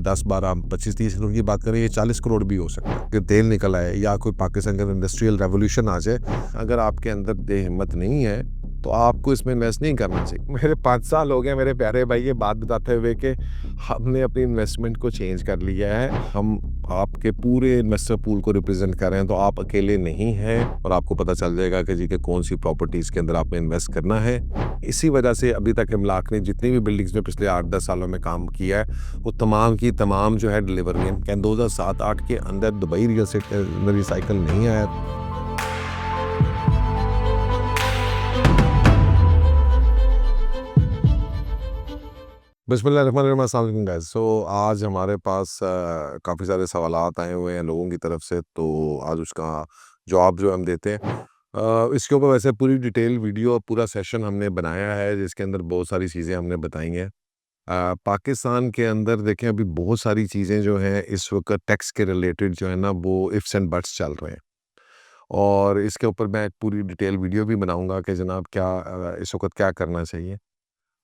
10 12 25 30 करोड़ की बात करें, ये 40 करोड़ भी हो सकता है कि तेल निकल आए या कोई पाकिस्तान के अंदर इंडस्ट्रियल रेवोल्यूशन आ जाए। अगर आपके अंदर दे हिम्मत नहीं है तो आपको इसमें इन्वेस्ट नहीं करना चाहिए। मेरे 5 साल हो गए मेरे प्यारे भाई ये बात बताते हुए कि हमने अपनी इन्वेस्टमेंट को चेंज कर लिया है। हम आपके पूरे इन्वेस्टर पूल को रिप्रेजेंट कर रहे हैं, तो आप अकेले नहीं हैं और आपको पता चल जाएगा कि जी कि कौन सी प्रॉपर्टीज़ के अंदर आपने इन्वेस्ट करना है। इसी वजह से अभी तक इमलाक ने जितनी भी बिल्डिंग्स में पिछले 8-10 सालों में काम किया है, वो तमाम की तमाम जो है डिलीवर हुई हैं। क्या 2007-8 के अंदर दुबई रियल एस्टेट के अंदर ये साइकिल नहीं आया? बिस्मिल्लाहिर्रहमानिर्रहीम, अस्सलाम वालेकुम गाइस। सो आज हमारे पास काफ़ी सारे सवालात आए हुए हैं लोगों की तरफ से, तो आज उसका जवाब जो हम देते हैं। इसके ऊपर वैसे पूरी डिटेल वीडियो पूरा सेशन हमने बनाया है जिसके अंदर बहुत सारी चीज़ें हमने बताई हैं। पाकिस्तान के अंदर देखें अभी बहुत सारी चीज़ें जो हैं इस वक्त टैक्स के रिलेटेड जो है ना वो इफ्स एंड बट्स चल रहे हैं, और इसके ऊपर मैं एक पूरी डिटेल वीडियो भी बनाऊंगा कि जनाब क्या इस वक्त क्या करना चाहिए।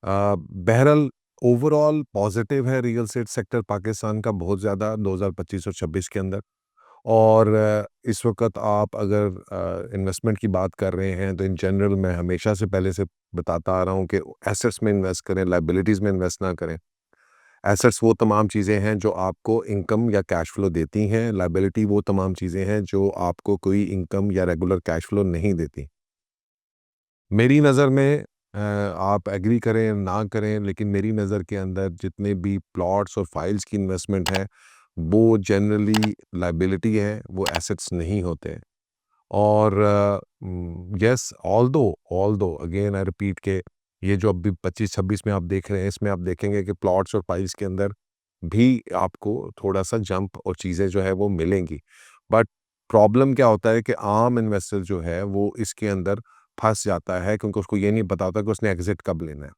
बहरहाल ओवरऑल पॉजिटिव है रियल एस्टेट सेक्टर पाकिस्तान का बहुत ज़्यादा 2025 और 26 के अंदर। और इस वक्त आप अगर इन्वेस्टमेंट की बात कर रहे हैं तो इन जनरल मैं हमेशा से पहले से बताता आ रहा हूँ कि एसेट्स में इन्वेस्ट करें, लाइबिलिटीज़ में इन्वेस्ट ना करें। एसेट्स वो तमाम चीज़ें हैं जो आपको इनकम या कैश फ्लो देती हैं, लाइबिलिटी वो तमाम चीज़ें हैं जो आपको कोई इनकम या रेगुलर कैश फ्लो नहीं देती। मेरी नज़र में आप एग्री करें ना करें, लेकिन मेरी नज़र के अंदर जितने भी प्लॉट्स और फाइल्स की इन्वेस्टमेंट है वो जनरली लाइबिलिटी है, वो एसेट्स नहीं होते। और yes, although again I repeat के ये जो अभी 25-26 में आप देख रहे हैं इसमें आप देखेंगे कि प्लॉट्स और फाइल्स के अंदर भी आपको थोड़ा सा जंप और चीज़ें जो है वो मिलेंगी। बट प्रॉब्लम क्या होता है कि आम इन्वेस्टर जो है वो इसके अंदर फंस जाता है क्योंकि उसको ये नहीं पता होता कि उसने एग्जिट कब लेना है।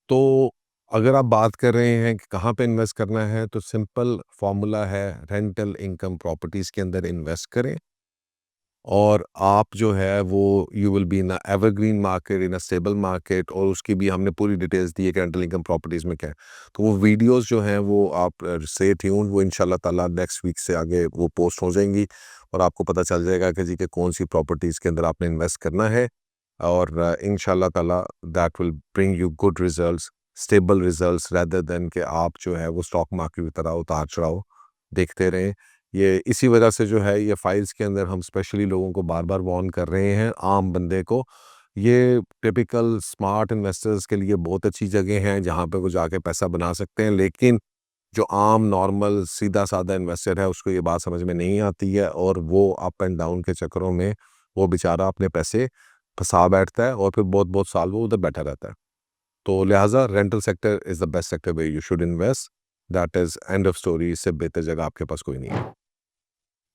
तो अगर आप बात कर रहे हैं कि कहाँ पे इन्वेस्ट करना है, तो सिंपल फॉर्मूला है, रेंटल इनकम प्रॉपर्टीज़ के अंदर इन्वेस्ट करें और आप जो है वो you will be in a evergreen market, in a stable market. और उसकी भी हमने पूरी डिटेल्स दी है कि रेंटल इनकम प्रॉपर्टीज़ में क्या है। तो वो वीडियोस जो हैं वो आप स्टे ट्यून्ड, वो इंशाल्लाह ताला नेक्स्ट वीक से आगे वो पोस्ट हो जाएंगी और आपको पता चल जाएगा कि जी कि कौन सी प्रॉपर्टीज़ के अंदर आपने इन्वेस्ट करना है। और इंशाल्लाह ताला that will bring you good results, stable results, rather than कि आप जो है वो स्टॉक मार्केट की तरह उतार चढ़ाव देखते रहें। ये इसी वजह से जो है ये फाइल्स के अंदर हम स्पेशली लोगों को बार-बार वार्न कर रहे हैं, आम बंदे को। ये टिपिकल स्मार्ट इन्वेस्टर्स के लिए बहुत अच्छी जगह हैं जहाँ पे वो जाके पैसा बना सकते हैं, लेकिन जो आम नॉर्मल सीधा-साधा इन्वेस्टर है उसको ये बात समझ में नहीं आती है और वो अप एंड डाउन के चक्करों में वो बेचारा अपने पैसे फँसा बैठता है और फिर बहुत-बहुत साल वो उधर बैठा रहता है। तो लिहाज़ा rental sector is the best sector where you should invest. That is end of story. इससे बेहतर जगह आपके पास कोई नहीं है।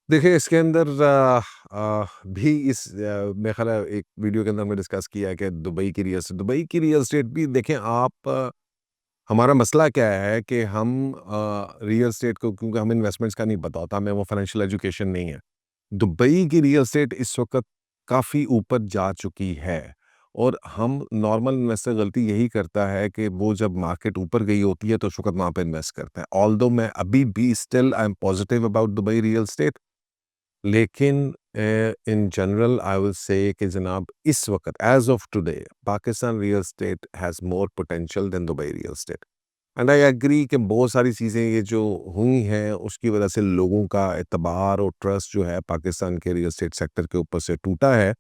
देखिए इसके अंदर भी मेरा ख़्याल है एक वीडियो के अंदर हमने डिस्कस किया है कि दुबई की रियल एस्टेट भी देखें आप। हमारा मसला क्या है कि हम रियल एस्टेट को क्योंकि हमें इन्वेस्टमेंट्स का नहीं पता होता, हमें वो फाइनेंशियल एजुकेशन नहीं है। दुबई की रियल एस्टेट इस वक़्त काफ़ी ऊपर जा चुकी है और हम नॉर्मल इन्वेस्टर गलती यही करता है कि वो जब मार्केट ऊपर गई होती है तो उस वक़्त वहाँ पे इन्वेस्ट करता है। ऑल्दो मैं अभी भी still I am positive about Dubai real estate, लेकिन in general I will say कि जनाब इस वक़्त as of today Pakistan real estate has more potential than Dubai real estate. And I agree कि बहुत सारी चीज़ें ये जो हुई हैं उसकी वजह से लोगों का एतबार और ट्रस्ट जो है पाकिस्तान के रियल एस्टेट सेक्टर के ऊपर से टूटा है।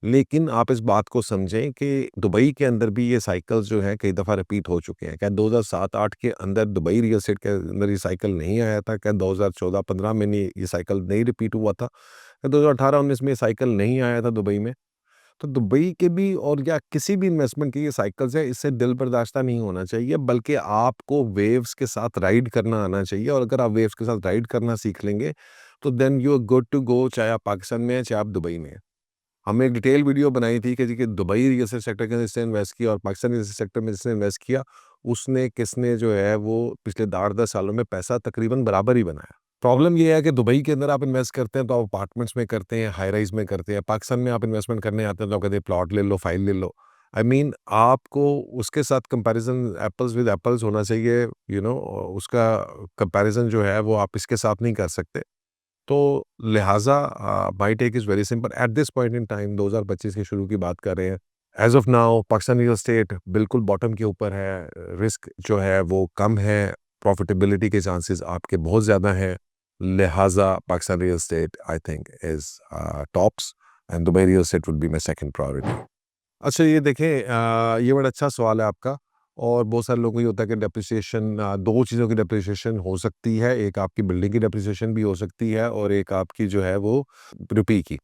लेकिन आप इस बात को समझें कि दुबई के अंदर भी ये साइकिल्स जो हैं कई दफ़ा रिपीट हो चुके हैं। क्या 2007-8 के अंदर दुबई रियल एस्टेट के अंदर ये साइकिल नहीं आया था? क्या 2014-15 में नहीं ये साइकिल नहीं रिपीट हुआ था? क्या 2018-19 में ये साइकिल नहीं आया था दुबई में? तो दुबई के भी और या किसी भी इन्वेस्टमेंट की ये साइकिल्स है, इससे दिल बर्दाश्ता नहीं होना चाहिए, बल्कि आपको वेव्स के साथ राइड करना आना चाहिए। और अगर आप वेव्स के साथ राइड करना सीख लेंगे तो then you are good to go, चाहे आप पाकिस्तान में हैं चाहे आप दुबई में हैं। हमने एक डिटेल वीडियो बनाई थी कि जी कि दुबई रियल एस्टेट सेक्टर के अंदर जिसने इन्वेस्ट किया और पाकिस्तान रियल एस्टेट सेक्टर में जिसने इन्वेस्ट किया, उसने किसने जो है वो पिछले 8-10 सालों में पैसा तकरीबन बराबर ही बनाया। प्रॉब्लम ये है कि दुबई के अंदर आप इन्वेस्ट करते हैं तो आप अपार्टमेंट्स में करते हैं, हाई राइज़ में करते हैं। पाकिस्तान में आप इन्वेस्टमेंट करने आते हैं तो आप कहते हैं प्लॉट ले लो, फाइल ले लो। आई मीन आपको उसके साथ कंपैरिजन एप्पल्स विद एप्पल्स होना चाहिए, उसका कंपैरिजन जो है वो आप इसके साथ नहीं कर सकते। तो लिहाजा my take is very simple at this point in time 2025 के शुरू की बात कर रहे हैं। As of now Pakistan real estate बिल्कुल बॉटम के ऊपर है, रिस्क जो है वो कम है, प्रॉफिटेबिलिटी के चांसेस आपके बहुत ज़्यादा हैं। लिहाजा Pakistan real estate I think is tops and Dubai real estate would be my second priority. अच्छा ये देखें, ये बड़ा अच्छा सवाल है आपका। और बहुत सारे लोगों को ये होता है कि डेप्रिसिएशन, 2 चीज़ों की डेप्रिसिएशन हो सकती है, एक आपकी बिल्डिंग की डेप्रिसिएशन भी हो सकती है और एक आपकी जो है वो रुपये की।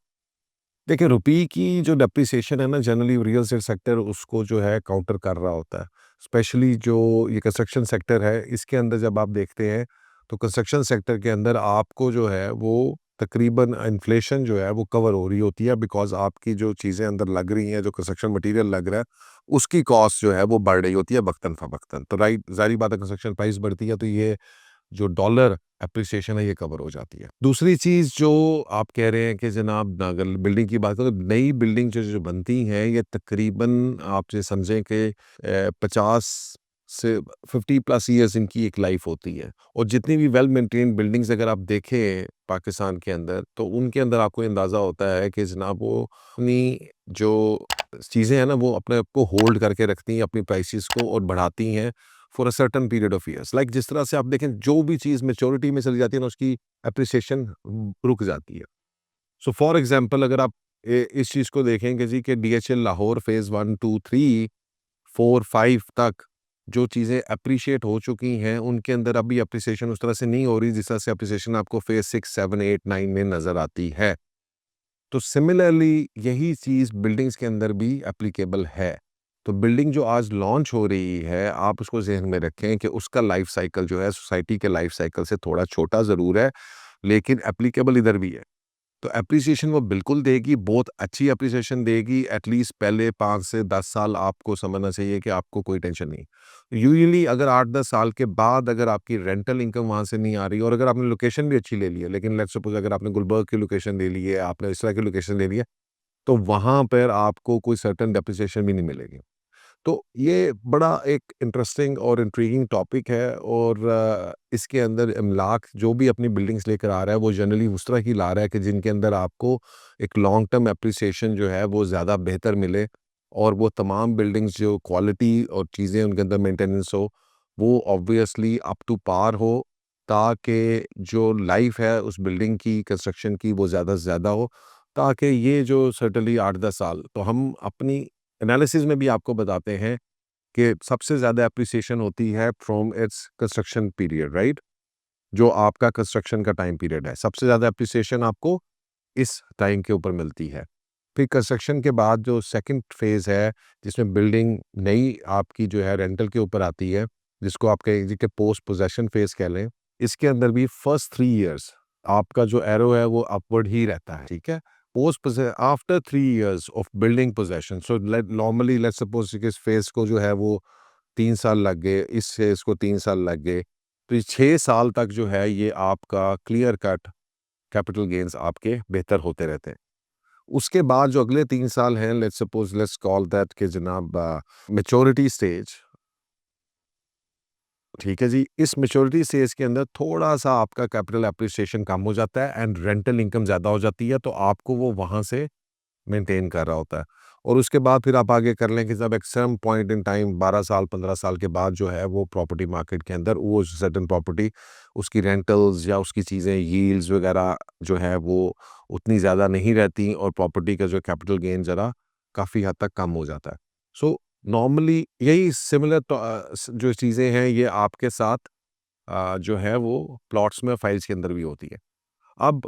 देखिए रुपये की जो डेप्रिसिएशन है ना, जनरली रियल एस्टेट सेक्टर उसको जो है काउंटर कर रहा होता है। स्पेशली जो ये कंस्ट्रक्शन सेक्टर है, इसके अंदर जब आप देखते हैं, तो कंस्ट्रक्शन सेक्टर के अंदर आपको जो है वो तकरीबन इन्फ्लेशन जो है वो कवर हो रही होती है, बिकॉज़ आपकी जो चीज़ें अंदर लग रही हैं, जो कंस्ट्रक्शन मटीरियल लग रहा है, उसकी कॉस्ट जो है वो बढ़ रही होती है वक़्तन-फ़वक़्तन। तो राइट, ज़ाहिर-सी बात है कंस्ट्रक्शन प्राइस बढ़ती है तो ये जो डॉलर एप्रिसिएशन है ये कवर हो जाती है। दूसरी चीज़ जो आप कह रहे हैं कि जनाब अगर बिल्डिंग की बात करें तो नई बिल्डिंग जो बनती हैं ये तकरीबन आप ये समझें कि 50 से 50 प्लस ईयर्स इनकी एक लाइफ होती है। और जितनी भी वेल मेंटेन्ड बिल्डिंग्स अगर आप देखें पाकिस्तान के अंदर, तो उनके अंदर आपको अंदाज़ा होता है कि जनाब वो अपनी जो चीज़ें हैं ना वो अपने आप को होल्ड करके रखती हैं, अपनी प्राइसेस को और बढ़ाती हैं for a certain period of years. Like जिस तरह से आप देखें जो भी चीज़ मैच्योरिटी में चली जाती है ना उसकी एप्रिसिएशन रुक जाती है। सो फॉर एग्जांपल अगर आप इस चीज़ को देखेंगे जी कि डीएचएल लाहौर फेज़ 1, 2, 3, 4, 5 तक जो चीज़ें एप्रिशिएट हो चुकी हैं, उनके अंदर अभी एप्रिसिएशन उस तरह से नहीं हो रही जिस तरह से एप्रिसिएशन आपको फेज़ 6, 7, 8, 9 में नज़र आती है। तो सिमिलरली यही चीज़ बिल्डिंग्स के अंदर भी एप्लीकेबल है। तो बिल्डिंग जो आज लॉन्च हो रही है, आप उसको ज़हन में रखें कि उसका लाइफ साइकिल जो है सोसाइटी के लाइफ साइकिल से थोड़ा छोटा ज़रूर है, लेकिन एप्लीकेबल इधर भी है। तो एप्रिसिएशन वो बिल्कुल देगी, बहुत अच्छी एप्रिसिएशन देगी, एटलीस्ट पहले 5 से 10 साल आपको समझना चाहिए कि आपको कोई टेंशन नहीं। यूजुअली अगर 8-10 साल के बाद अगर आपकी रेंटल इनकम वहाँ से नहीं आ रही और अगर आपने लोकेशन भी अच्छी ले ली है, लेकिन लेट्स सपोज़ अगर आपने गुलबर्ग की लोकेशन ले ली है, आपने इस तरह की लोकेशन ले ली है, तो वहाँ पर आपको कोई सर्टेन डेप्रिसिएशन भी नहीं मिलेगी। तो ये बड़ा एक इंटरेस्टिंग और इंट्रिगिंग टॉपिक है और इसके अंदर इमलाक जो भी अपनी बिल्डिंग्स लेकर आ रहा है वो जनरली उस तरह की ला रहा है कि जिनके अंदर आपको एक लॉन्ग टर्म एप्रिसिएशन जो है वो ज़्यादा बेहतर मिले और वो तमाम बिल्डिंग्स जो क्वालिटी और चीज़ें उनके अंदर मेंटेनेंस हो वो ऑब्वियसली अप टू पार हो, ताकि जो लाइफ है उस बिल्डिंग की कंस्ट्रक्शन की वो ज़्यादा से ज़्यादा हो, ताकि ये जो सर्टनली 8-10 साल तो हम अपनी एनालिसिस में भी आपको बताते हैं कि सबसे ज़्यादा एप्रिसिएशन होती है from its construction period, right? जो आपका कंस्ट्रक्शन का टाइम पीरियड है, सबसे ज़्यादा एप्रिसिएशन आपको इस टाइम के ऊपर मिलती है। फिर कंस्ट्रक्शन के बाद जो सेकंड फेज़ है, जिसमें बिल्डिंग नई आपकी जो है रेंटल के ऊपर आती है, जिसको आप कह लीजिए कि पोस्ट पोजेशन फेज़ कह लें। इसके अंदर भी फर्स्ट 3 इयर्स आपका जो एरो है वो अपवर्ड ही रहता है, ठीक है? Post pose after 3 years of building possession, so let normally let's suppose कि इस फेज़ को जो है वो 3 साल लग गए, इस फेज़ को 3 साल लग गए, तो ये 6 साल तक जो है ये आपका क्लियर कट कैपिटल गेन्स आपके बेहतर होते रहते हैं। उसके बाद जो अगले 3 साल हैं, let's suppose let's call that कि जनाब मैच्योरिटी स्टेज, ठीक है जी। इस मैच्योरिटी स्टेज के अंदर थोड़ा-सा आपका कैपिटल एप्रिसिएशन कम हो जाता है एंड रेंटल इनकम ज़्यादा हो जाती है, तो आपको वो वहाँ से मेंटेन कर रहा होता है। और उसके बाद फिर आप आगे कर लें कि जब एक सर्टेन पॉइंट इन टाइम 12 साल, 15 साल के बाद जो है वो प्रॉपर्टी मार्केट के अंदर वो सर्टेन प्रॉपर्टी उसकी रेंटल्स या उसकी चीज़ें यील्ड्स वगैरह जो है वो उतनी ज़्यादा नहीं रहती और प्रॉपर्टी का जो कैपिटल गेन ज़रा काफ़ी हद तक कम हो जाता है। सो नॉर्मली यही सिमिलर जो चीज़ें हैं ये आपके साथ जो है वो प्लॉट्स में फाइल्स के अंदर भी होती है। अब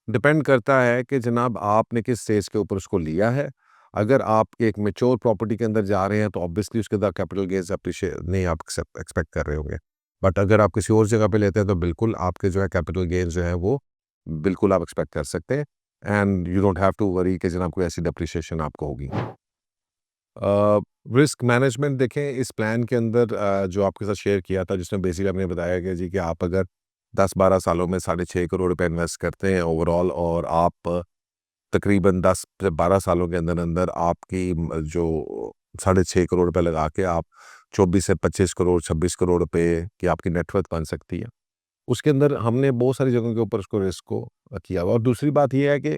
डिपेंड करता है कि जनाब आपने किस स्टेज के ऊपर उसको लिया है। अगर आप एक मैच्योर प्रॉपर्टी के अंदर जा रहे हैं तो ऑब्वियसली उसके अंदर कैपिटल गेन्स एप्रिशिएट नहीं आप एक्सपेक्ट कर रहे होंगे। बट अगर आप किसी और जगह पे लेते हैं तो बिल्कुल आपके जो है कैपिटल गेन्स जो है वो बिल्कुल आप एक्सपेक्ट कर सकते हैं and you don't have to worry कि जनाब कोई ऐसी डेप्रिसिएशन आपको होगी। रिस्क मैनेजमेंट देखें इस प्लान के अंदर जो आपके साथ शेयर किया था जिसमें बेसिकली आपने बताया कि जी कि आप अगर 10-12 सालों में 6.5 करोड़ रुपए इन्वेस्ट करते हैं ओवरऑल और आप तकरीबन 10 से 12 सालों के अंदर-अंदर आपकी जो 6.5 करोड़ रुपए लगा के आप 24 से 25 करोड़, 26 करोड़ रुपए की आपकी नेटवर्थ बन सकती है। उसके अंदर हमने बहुत सारी जगहों के ऊपर उसको रिस्क को किया हुआ। और दूसरी बात ये है कि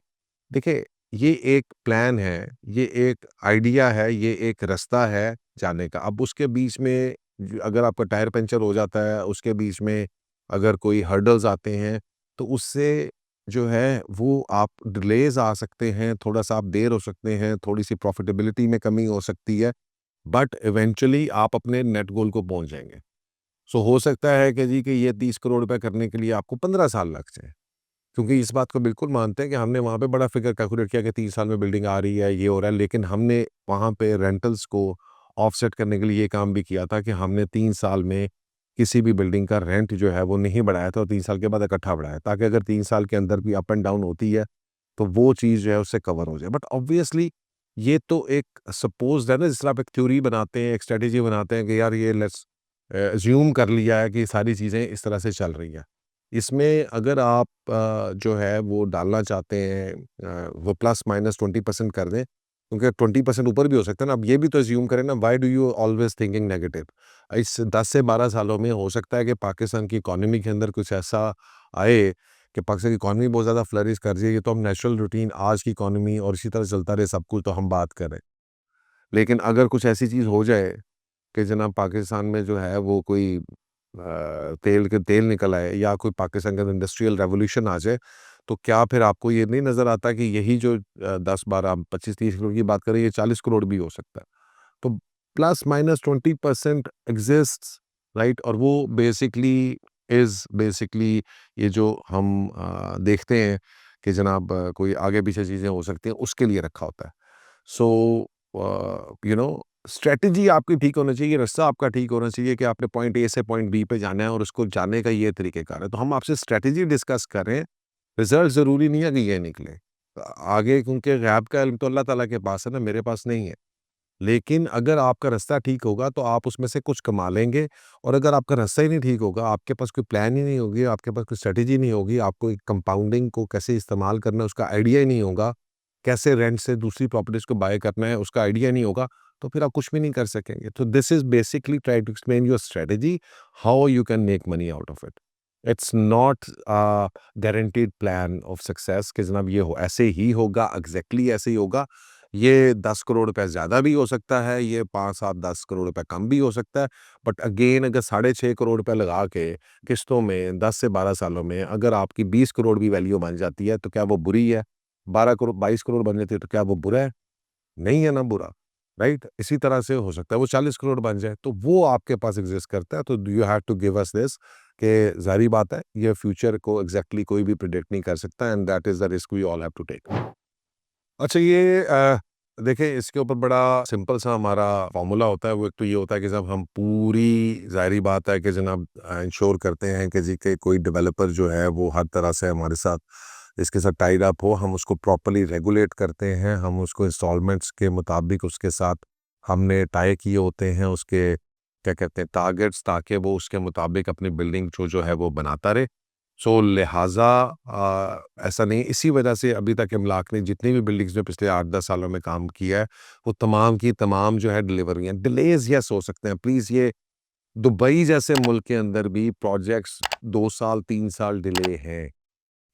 देखिए, ये एक प्लान है, ये एक आइडिया है, ये एक रास्ता है जाने का। अब उसके बीच में अगर आपका टायर पंचर हो जाता है, उसके बीच में अगर कोई हर्डल्स आते हैं, तो उससे जो है वो आप डिलेज़ आ सकते हैं, थोड़ा-सा आप देर हो सकते हैं, थोड़ी-सी प्रॉफ़िटेबिलिटी में कमी हो सकती है, बट इवेंचुअली आप अपने नेट गोल को पहुँच जाएँगे। सो हो सकता है कि जी कि ये 30 करोड़ रुपए करने के लिए आपको 15 साल लग जाएँ। क्योंकि इस बात को बिल्कुल मानते हैं कि हमने वहाँ पे बड़ा फिगर कैलकुलेट किया कि 30 साल में बिल्डिंग आ रही है, ये हो रहा है, लेकिन हमने वहाँ पे रेंटल्स को ऑफसेट करने के लिए ये काम भी किया था कि हमने 3 साल में किसी भी बिल्डिंग का रेंट जो है वो नहीं बढ़ाया था और 3 साल के बाद इकट्ठा बढ़ाया, ताकि अगर 3 साल के अंदर भी अप एंड डाउन होती है, तो वो चीज़ जो है उससे कवर हो जाए। बट ऑब्वियसली ये तो एक सपोज़्ड है ना, जिस तरह आप एक थ्योरी बनाते हैं, एक स्ट्रैटेजी बनाते हैं कि यार ये लेट्स अज़्यूम कर लिया है कि सारी चीज़ें इस तरह से चल रही हैं। इसमें अगर आप जो है वो डालना चाहते हैं, वो प्लस माइनस 20% कर दें, क्योंकि 20% ऊपर भी हो सकता है ना। अब ये भी तो अज़्यूम करें ना, why do you always thinking negative? इस 10 से 12 सालों में हो सकता है कि पाकिस्तान की इकॉनमी के अंदर कुछ ऐसा आए कि पाकिस्तान की इकॉनमी बहुत ज़्यादा फ्लरिश कर जाए। ये तो हम नेचुरल रूटीन आज की इकॉनमी और इसी तरह चलता रहे सब कुछ, तो हम बात कर रहे हैं। लेकिन अगर कुछ ऐसी चीज़ हो जाए कि जनाब पाकिस्तान में जो है वो कोई तेल निकल आए या कोई पाकिस्तान के अंदर इंडस्ट्रियल रेवोल्यूशन आ जाए, तो क्या फिर आपको ये नहीं नज़र आता कि यही जो 10, 12, 25, 30 करोड़ की बात करें, ये 40 करोड़ भी हो सकता है। तो प्लस माइनस 20% एग्जिस्ट्स, राइट? और वो बेसिकली ये जो हम देखते हैं कि जनाब कोई आगे पीछे चीज़ें हो सकती हैं, उसके लिए रखा होता है। सो यू नो स्ट्रैटेजी आपकी ठीक होना चाहिए, रास्ता आपका ठीक होना चाहिए कि आपने पॉइंट ए से पॉइंट बी पे जाना है और उसको जाने का ये तरीक़ेकार है। तो हम आपसे स्ट्रैटेजी डिस्कस कर रहे हैं, रिज़ल्ट ज़रूरी नहीं है कि ये निकले। आगे क्योंकि गैब का इल्म तो अल्लाह ताला के पास है ना, मेरे पास नहीं है। लेकिन अगर आपका रास्ता ठीक होगा तो आप उसमें से कुछ कमा लेंगे, और अगर आपका रास्ता ही नहीं ठीक होगा, आपके पास कोई प्लान ही नहीं होगी, आपके पास कोई स्ट्रैटेजी नहीं होगी, आपको एक कंपाउंडिंग को कैसे इस्तेमाल करना है उसका आइडिया ही नहीं होगा, कैसे रेंट से दूसरी प्रॉपर्टीज़ को बाय करना है उसका आइडिया नहीं होगा, तो फिर आप कुछ भी नहीं कर सकेंगे। तो this is basically try to explain your strategy, how you can make money out of it. It's not a guaranteed plan of success कि जनाब ये हो ऐसे ही होगा, एग्ज़ैक्टली ऐसे ही होगा। ये 10 करोड़ रुपए ज़्यादा भी हो सकता है, ये 5, 7, 10 करोड़ रुपए कम भी हो सकता है। बट अगेन अगर 6.5 करोड़ रुपए लगा के किस्तों में 10 से 12 सालों में अगर आपकी 20 करोड़ भी वैल्यू बन जाती है, तो क्या वो बुरी है? 12 करोड़ 22 करोड़ बन जाती है, तो क्या वो बुरा है? नहीं है ना बुरा, राइट? इसी तरह से हो सकता है वो 40 करोड़ बन जाए, तो वो आपके पास एग्ज़िस्ट करता है। तो you have to give us this कि ज़ाहिर-सी बात है, ये फ्यूचर को एग्ज़ैक्टली कोई भी प्रेडिक्ट नहीं कर सकता, and that is the risk we all have to take. अच्छा, ये देखिए, इसके ऊपर बड़ा सिंपल सा हमारा फ़ॉर्मूला होता है। वो एक तो ये होता है कि जब हम पूरी ज़ाहिर-सी बात है कि जनाब इंश्योर करते हैं कि जी कि कोई डेवलपर जो है वो हर तरह से हमारे साथ इसके साथ टाइड अप हो, हम उसको प्रॉपर्ली रेगुलेट करते हैं, हम उसको इंस्टॉलमेंट्स के मुताबिक उसके साथ हमने टाई किए होते हैं उसके क्या कहते हैं टारगेट्स, ताकि वो उसके मुताबिक अपनी बिल्डिंग जो है वो बनाता रहे। सो लिहाजा ऐसा नहीं, इसी वजह से अभी तक इमलाक ने जितनी भी बिल्डिंग्स में पिछले 8-10 सालों में काम किया है, वो तमाम की तमाम जो है डिलीवर हुई हैं। डिलेज़ यस हो सकते हैं, प्लीज़ ये दुबई जैसे मुल्क के अंदर भी प्रोजेक्ट्स 2 साल, 3 साल डिले हैं।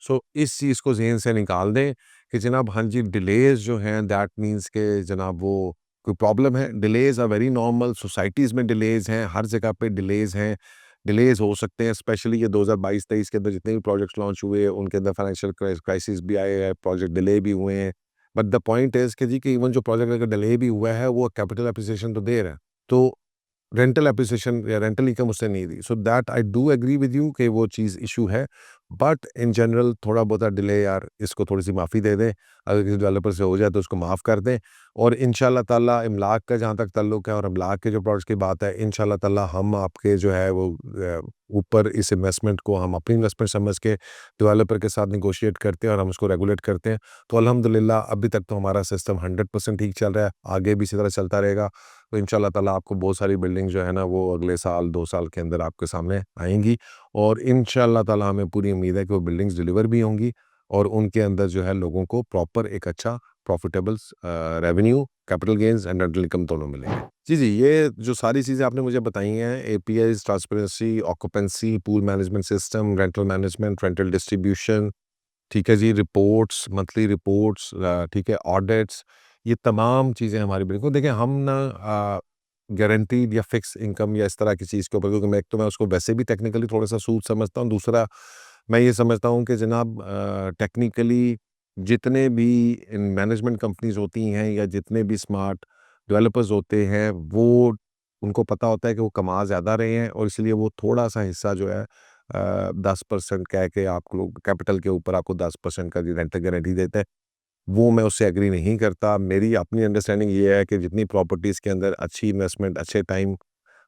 सो इस चीज़ को ज़हन से निकाल दें कि जनाब हाँ जी, डिलेज़ जो हैं दैट मीन्स के जनाब वो कोई प्रॉब्लम है। Delays are very normal, societies में डिलेज़ हैं, हर जगह पे डिलेज़ हैं। डिलेज़ हो सकते हैं, स्पेशली ये 2022-23 के अंदर जितने भी प्रोजेक्ट्स लॉन्च हुए, उनके अंदर फाइनेंशियल क्राइसिस भी आए हैं, प्रोजेक्ट डिले भी हुए हैं। बट द पॉइंट इज़ कि जी कि इवन जो प्रोजेक्ट अगर डिले भी हुआ है, वो कैपिटल एप्रिसिएशन तो दे रहा है। तो रेंटल एप्रिसिएशन या रेंटल इनकम उससे नहीं दी। So that I do agree with you कि वो चीज़ इश्यू है। बट इन जनरल थोड़ा बहुत डिले यार, इसको थोड़ी-सी माफ़ी दे दें। अगर किसी डेवलपर से हो जाए तो उसको माफ़ कर दें, और इंशाल्लाह ताला इमलाक का जहाँ तक ताल्लुक है और इमलाक के जो प्रोजेक्ट्स की बात है, इंशाल्लाह ताला हम आपके जो है वो ऊपर इस इन्वेस्टमेंट को हम अपनी इन्वेस्टमेंट समझ के डेवलपर के साथ नेगोशिएट करते हैं और हम उसको रेगुलेट करते हैं। तो अल्हम्दुलिल्लाह अभी तक तो हमारा सिस्टम 100% ठीक चल रहा है, आगे भी इसी तरह चलता रहेगा। तो इंशाल्लाह ताला आपको बहुत सारी बिल्डिंग जो है ना वो अगले साल 2 साल के अंदर आपके सामने आएँगी, और इंशाल्लाह ताला हमें पूरी उम्मीद है कि वो बिल्डिंग्स डिलीवर भी होंगी। और उनके अंदर जो है लोगों को प्रॉपर एक अच्छा profitable revenue, capital gains and rental income दोनों मिलेंगे। जी, जी, ये जो सारी चीज़ें आपने मुझे बताई हैं, APIs, transparency, occupancy, pool management system, rental management, rental distribution, ठीक है जी, रिपोर्ट्स, मंथली रिपोर्ट्स, ठीक है, ऑडिट्स, ये तमाम चीज़ें हमारी बिल्कुल देखिए हम ना गारंटीड या फिक्स इनकम या इस तरह की चीज़ के ऊपर, क्योंकि मैं उसको वैसे भी टेक्निकली थोड़ा-सा सूद समझता हूँ। दूसरा, मैं ये समझता हूँ कि जनाब टेक्निकली जितने भी इन मैनेजमेंट कंपनीज़ होती हैं या जितने भी स्मार्ट डेवलपर्स होते हैं, वो उनको पता होता है कि वो कमा ज़्यादा रहे हैं और इसलिए वो थोड़ा-सा हिस्सा जो है 10% कह के आप लोग कैपिटल के ऊपर आपको 10% का जो रेंटल गारंटी देते हैं, वो मैं उससे एग्री नहीं करता। मेरी अपनी अंडरस्टैंडिंग ये है कि जितनी प्रॉपर्टीज़ के अंदर अच्छी इन्वेस्टमेंट, अच्छे टाइम,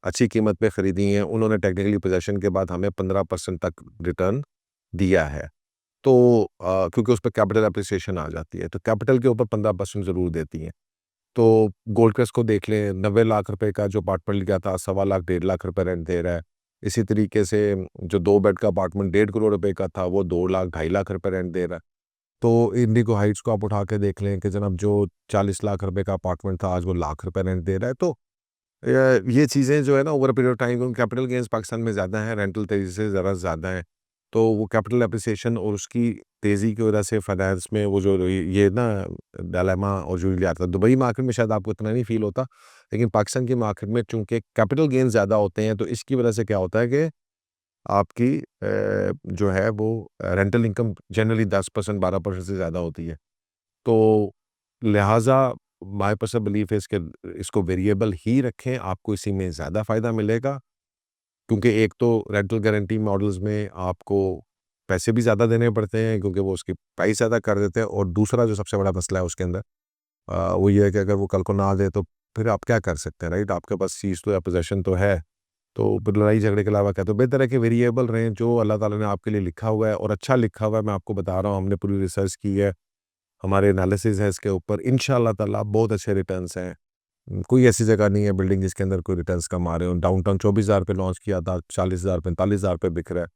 अच्छी कीमत पे खरीदी हैं, उन्होंने टेक्निकली पोज़ेशन के बाद हमें 15% तक रिटर्न दिया है। तो क्योंकि उस पे कैपिटल एप्रिसिएशन आ जाती है, तो कैपिटल के ऊपर 15% ज़रूर देती हैं। तो गोल्ड क्रेस्ट को देख लें, 90 लाख रुपए का जो अपार्टमेंट लिया था, सवा लाख, 1.5 लाख रुपए रेंट दे रहा है। इसी तरीके से जो 2 बेड का अपार्टमेंट 1.5 करोड़ रुपए का था, वो 2 लाख, 2.5 लाख रुपए रेंट दे रहा है। तो इंडिगो हाइट्स को आप उठा के देख लें कि जनाब जो 40 लाख रुपए का अपार्टमेंट था, आज वो लाख रुपए रेंट दे रहा है। तो ये चीज़ें जो है ना over a period of time, क्योंकि कैपिटल गेन्स पाकिस्तान में ज़्यादा है, रेंटल तेज़ी से ज़रा ज़्यादा है। तो वो कैपिटल एप्रिसिएशन और उसकी तेज़ी की वजह से फाइनेंस में वो जो ये ना डायलेमा और जो ये आता है, दुबई मार्केट में शायद आपको इतना नहीं फ़ील होता, लेकिन पाकिस्तान की मार्केट में चूँकि कैपिटल गेन्स ज़्यादा होते हैं, तो इसकी वजह से क्या होता है कि आपकी जो है वो रेंटल इनकम जनरली 10% 12% से ज़्यादा होती है। तो लिहाज़ा माय पर्सनल बिलीफ है इसको वेरिएबल ही रखें, आपको इसी में ज़्यादा फ़ायदा मिलेगा। क्योंकि एक तो रेंटल गारंटी मॉडल्स में आपको पैसे भी ज़्यादा देने पड़ते हैं क्योंकि वो उसकी प्राइस ज़्यादा कर देते हैं, और दूसरा जो सबसे बड़ा मसला है उसके अंदर वो ये है कि अगर वो कल को ना दे तो फिर आप क्या कर सकते हैं, राइट? आपके पास चीज़ तो या पोज़ेशन तो है, तो फिर लड़ाई झगड़े के अलावा क्या? तो बेहतर है कि वेरिएबल रहें, जो अल्लाह ताला ने आपके लिए लिखा हुआ है और अच्छा लिखा हुआ है। मैं आपको बता रहा हूँ, हमने पूरी रिसर्च की है, हमारे एनालिसिस है इसके ऊपर, इंशाअल्लाह ताला बहुत अच्छे रिटर्न्स हैं। कोई ऐसी जगह नहीं है बिल्डिंग जिसके अंदर कोई रिटर्न्स कम आ रहे हों। डाउनटाउन 24,000 पे लॉन्च किया था, 40,000 45,000 पे बिक रहा है।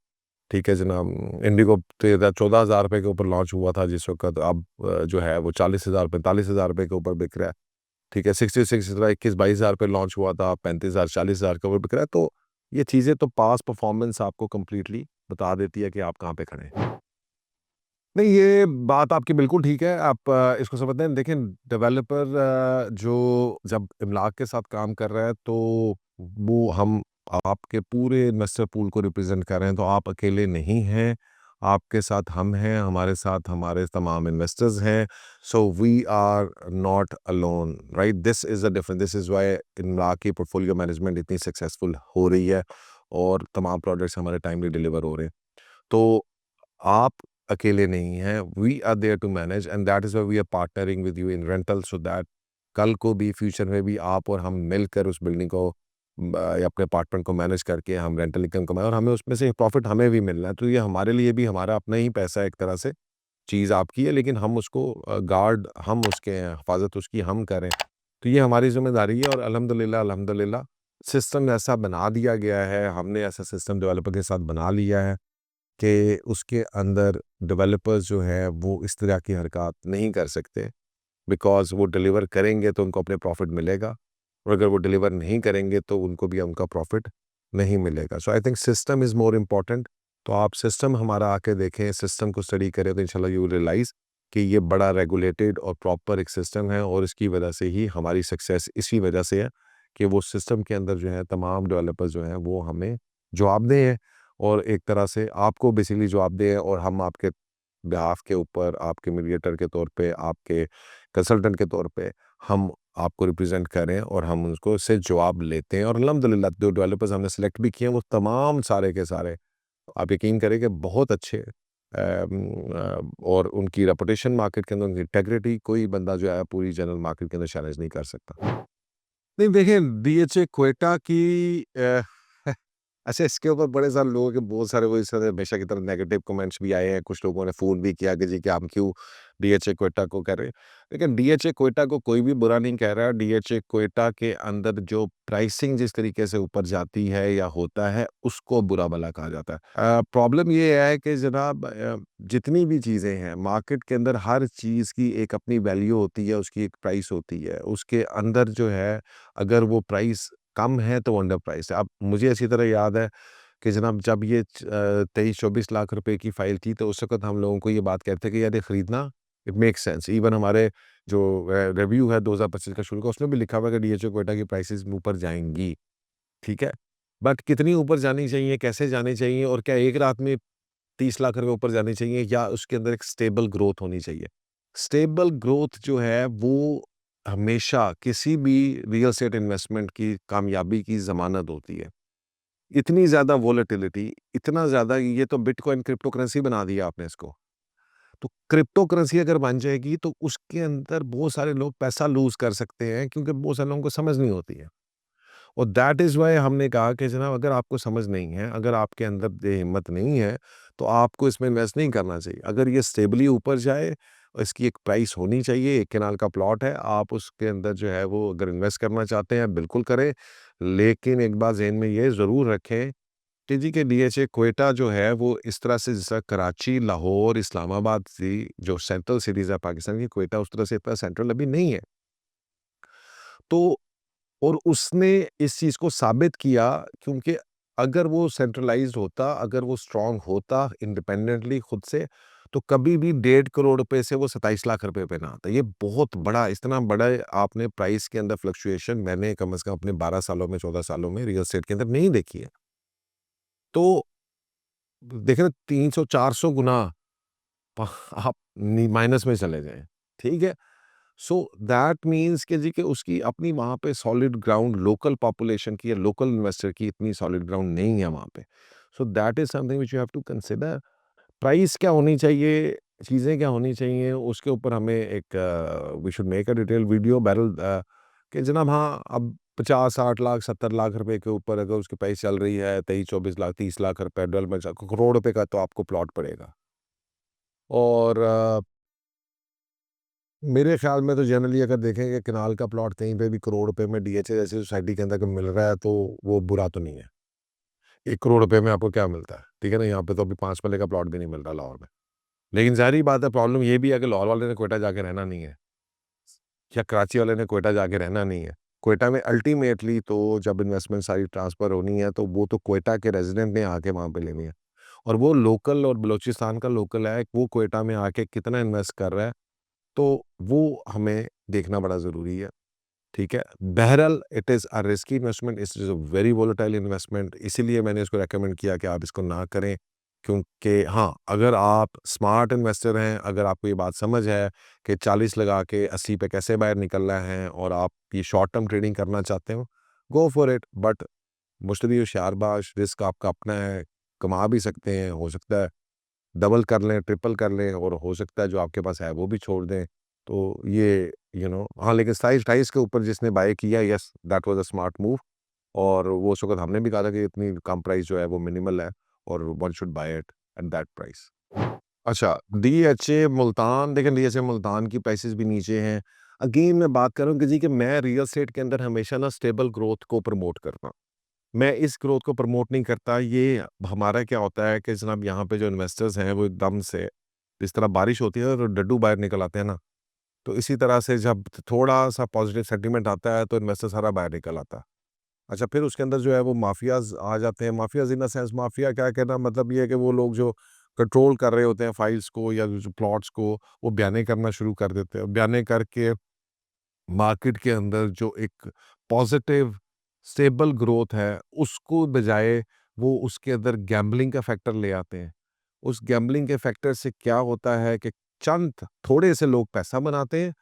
ठीक है जनाब, इंडिगो 14,000 रुपए के ऊपर लॉन्च हुआ था जिस वक़्त, अब जो है वो 40,000 45,000 रुपए के ऊपर बिक रहा है। ठीक है, 66 21-22,000 पे लॉन्च हुआ था, 35,000 40,000 के ऊपर बिक रहा है। तो ये चीज़ें तो पास्ट परफॉर्मेंस आपको कंप्लीटली बता देती है कि आप कहाँ पे खड़े हैं। नहीं, ये बात आपकी बिल्कुल ठीक है। आप इसको समझते हैं, देखें डेवलपर जो जब इमलाक के साथ काम कर रहा है, तो वो हम आपके पूरे इन्वेस्टर पूल को रिप्रेज़ेंट कर रहे हैं, तो आप अकेले नहीं हैं। आपके साथ हम हैं, हमारे साथ हमारे तमाम इन्वेस्टर्स हैं। So we are not alone, right? This is the difference, this is why Imlaak की पोर्टफोलियो मैनेजमेंट इतनी सक्सेसफुल हो रही है और तमाम प्रोजेक्ट्स हमारे टाइमली डिलीवर हो रहे हैं। तो आप अकेले नहीं हैं, we are there to manage and that is why we are partnering with you in rental, so that कल को भी फ्यूचर में भी आप और हम मिलकर उस बिल्डिंग को या अपने अपार्टमेंट को मैनेज करके हम रेंटल इनकम कमाएँ और हमें उसमें से प्रॉफिट हमें भी मिलना है। तो ये हमारे लिए भी हमारा अपना ही पैसा है एक तरह से, चीज़ आपकी है लेकिन हम उसको गार्ड हम उसके हैं, हिफाज़त उसकी हम करें। तो ये हमारी ज़िम्मेदारी है और अल्हम्दुलिल्लाह अल्हम्दुलिल्लाह सिस्टम ऐसा बना दिया गया है, हमने ऐसा सिस्टम डेवलपर के साथ बना लिया है कि उसके अंदर डेवलपर्स जो हैं वो इस तरह की हरकत नहीं कर सकते, बिकॉज़ वो डिलीवर करेंगे तो उनको अपने प्रॉफ़िट मिलेगा और अगर वो डिलीवर नहीं करेंगे तो उनको भी उनका प्रॉफ़िट नहीं मिलेगा। So I think system is more important. तो आप सिस्टम हमारा आके देखें, सिस्टम को स्टडी करें तो इंशाल्लाह यू विल रियलाइज़ कि ये बड़ा रेगुलेटेड और प्रॉपर एक सिस्टम है और इसकी वजह से ही हमारी सक्सेस इसी वजह से है कि वो सिस्टम के अंदर जो है तमाम डेवलपर्स जो हैं वो हमें जवाबदेह हैं और एक तरह से आपको बेसिकली जवाबदेह हैं और हम आपके बिहाफ़ के ऊपर, आपके मीडिएटर के तौर पे, आपके कंसल्टेंट के तौर पे हम आपको रिप्रेज़ेंट कर रहे हैं और हम उसको उससे जवाब लेते हैं और अल्हम्दुलिल्लाह जो डेवलपर्स हमने सेलेक्ट भी किए हैं वो तमाम सारे के सारे, आप यकीन करें कि बहुत अच्छे और उनकी रेपुटेशन मार्केट के अंदर, उनकी इंटेग्रिटी कोई बंदा जो है पूरी जनरल मार्केट के अंदर चैलेंज नहीं कर सकता। नहीं देखिए, डीएचए क्वेटा की अच्छा, इसके ऊपर बड़े सारे लोगों के बहुत सारे वो इस तरह हमेशा की तरह नेगेटिव कमेंट्स भी आए हैं। कुछ लोगों ने फ़ोन भी किया कि जी कि आप क्यों डीएचए क्वेटा को कह रहे हैं। लेकिन डीएचए क्वेटा को कोई भी बुरा नहीं कह रहा है। डीएचए क्वेटा के अंदर जो प्राइसिंग जिस तरीके से ऊपर जाती है या होता है, उसको बुरा-भला कहा जाता है। प्रॉब्लम ये है कि जनाब जितनी भी चीज़ें हैं, मार्केट के अंदर हर चीज़ की एक अपनी वैल्यू होती है, उसकी एक प्राइस होती है। उसके अंदर जो है, अगर वो प्राइस कम है तो वो अंडर प्राइस है। अब मुझे अच्छी तरह याद है कि जनाब जब ये 23-24 लाख रुपए की फ़ाइल थी तो उस वक़्त हम लोगों को ये बात कहते थे कि यार ये खरीदना इट मेक्स सेंस। इवन हमारे जो रिव्यू है 2025 का शुरू का उसमें भी लिखा हुआ है कि डीएचओ क्वेटा की प्राइसेज़ ऊपर जाएँगी, ठीक है? बट कितनी ऊपर जानी चाहिए, कैसे जानी चाहिए और क्या एक रात में 30 लाख रुपए ऊपर जानी चाहिए या उसके अंदर एक स्टेबल ग्रोथ होनी चाहिए? स्टेबल ग्रोथ जो है वो हमेशा किसी भी रियल एस्टेट इन्वेस्टमेंट की कामयाबी की ज़मानत होती है। इतनी ज़्यादा वोलेटिलिटी, इतना ज़्यादा ये तो बिटकॉइन क्रिप्टो करेंसी बना दिया आपने इसको। तो क्रिप्टो करेंसी अगर बन जाएगी तो उसके अंदर बहुत सारे लोग पैसा लूज़ कर सकते हैं क्योंकि बहुत सारे लोगों को समझ नहीं होती है। और दैट इज़ व्हाई हमने कहा कि जनाब अगर आपको समझ नहीं है, अगर आपके अंदर ये हिम्मत नहीं है, तो आपको इसमें इन्वेस्ट नहीं करना चाहिए। अगर ये स्टेबली ऊपर जाए, इसकी एक प्राइस होनी चाहिए, 1 कनाल का प्लॉट है, आप उसके अंदर जो है वो अगर इन्वेस्ट करना चाहते हैं, बिल्कुल करें। लेकिन एक बात ज़हन में ये ज़रूर रखें कि जी के डीएचए क्वेटा जो है वो इस तरह से जैसा कराची, लाहौर, इस्लामाबाद सी जो सेंट्रल सिटीज़ है पाकिस्तान की, क्वेटा उस तरह से इतना सेंट्रल अभी नहीं है। तो और उसने इस चीज़ को साबित किया क्योंकि अगर वो सेंट्रलाइज़्ड होता, अगर वो स्ट्रॉन्ग होता इंडिपेंडेंटली खुद से, तो कभी भी 1.5 करोड़ रुपए से वो 27 लाख रुपए पे ना आता। ये बहुत बड़ा इतना बड़ा आपने प्राइस के अंदर फ्लक्चुएशन मैंने कम से कम अपने 12 सालों में, 14 सालों में रियल एस्टेट के अंदर नहीं देखी है। तो देखें ना 300-400 गुना प आप नी माइनस में चले जाएँ, ठीक है? सो दैट मीन्स कि जी कि उसकी अपनी वहाँ पे सॉलिड ग्राउंड लोकल पॉपुलेशन की या लोकल इन्वेस्टर की इतनी सॉलिड ग्राउंड नहीं है वहाँ पे। So that is something which you have to consider. Price क्या होनी चाहिए, चीज़ें क्या होनी चाहिए, उसके ऊपर हमें एक we should make a detailed video बहरहाल कि जनाब हाँ, अब 50, 60 लाख, 70 लाख रुपए के ऊपर अगर उसकी प्राइस चल रही है 23-24 लाख, 30 लाख रुपए डेवलपमेंट करोड़ रुपए का तो आपको प्लॉट पड़ेगा। और मेरे ख़्याल में तो जनरली अगर देखें कि कनाल का प्लॉट कहीं पे भी करोड़ रुपए में डीएचए जैसी सोसाइटी के अंदर अगर मिल रहा है तो वो बुरा तो नहीं है। 1 करोड़ रुपए में आपको क्या मिलता है? ठीक है ना? यहाँ पे तो अभी 5 मरले का प्लॉट भी नहीं मिल रहा लाहौर में। लेकिन ज़ाहिर-सी बात है प्रॉब्लम ये भी है कि लाहौर वाले ने क्वेटा जाके रहना नहीं है या कराची वाले ने क्वेटा जाके रहना नहीं है। क्वेटा में अल्टीमेटली तो जब इन्वेस्टमेंट सारी ट्रांसफ़र होनी है तो वो तो क्वेटा के रेज़िडेंट ने आके वहाँ पे लेनी है। और वो लोकल और बलूचिस्तान का लोकल है, वो क्वेटा में आके कितना इन्वेस्ट कर रहा है, तो वो हमें देखना बड़ा ज़रूरी है। ठीक है? बहरहाल it is a risky investment, it is a very volatile investment इसीलिए मैंने इसको रिकमेंड किया कि आप इसको ना करें। क्योंकि हाँ, अगर आप स्मार्ट इन्वेस्टर हैं, अगर आपको ये बात समझ है कि 40 लगा के 80 पे कैसे बाहर निकलना है और आप ये शॉर्ट टर्म ट्रेडिंग करना चाहते हो, गो फॉर इट बट मुश्तरी होशियारबाज़, रिस्क आपका अपना है, कमा भी सकते हैं, हो सकता है डबल कर लें, ट्रिपल कर लें और हो सकता है जो आपके पास है वो भी छोड़ दें। तो ये हाँ, लेकिन 27-28 के ऊपर जिसने बाय किया yes that was a smart move और वो उस वक़्त हमने भी कहा था कि इतनी कम प्राइस जो है वो मिनिमल है और one should buy it at that price. अच्छा, डीएचए मुल्तान देखें डीएचए मुल्तान की प्राइसेज़ भी नीचे हैं। अगेन मैं बात कर रहा हूँ कि जी कि मैं रियल एस्टेट के अंदर हमेशा ना स्टेबल ग्रोथ को प्रमोट करता हूँ। मैं इस ग्रोथ को प्रमोट नहीं करता, ये हमारा क्या होता है कि जनाब यहाँ पे जो इन्वेस्टर्स हैं वो एकदम से जिस तरह बारिश होती है और डड्डू बाहर निकल आते हैं ना, तो इसी तरह से जब थोड़ा-सा पॉजिटिव सेंटीमेंट आता है तो इन्वेस्टर सारा बाहर निकल आता है। अच्छा फिर उसके अंदर जो है वो माफियाज़ आ जाते हैं, mafias in the sense mafia क्या कहना मतलब ये है कि वो लोग जो कंट्रोल कर रहे होते हैं फाइल्स को या जो प्लॉट्स को, वो बयानें करना शुरू कर देते हैं। बयानें करके मार्केट के अंदर जो एक पॉजिटिव स्टेबल ग्रोथ है, उसको बजाय वो उसके अंदर गैम्बलिंग का फैक्टर ले आते हैं। उस गैम्बलिंग के फैक्टर से क्या होता है कि चंद थोड़े से लोग पैसा बनाते हैं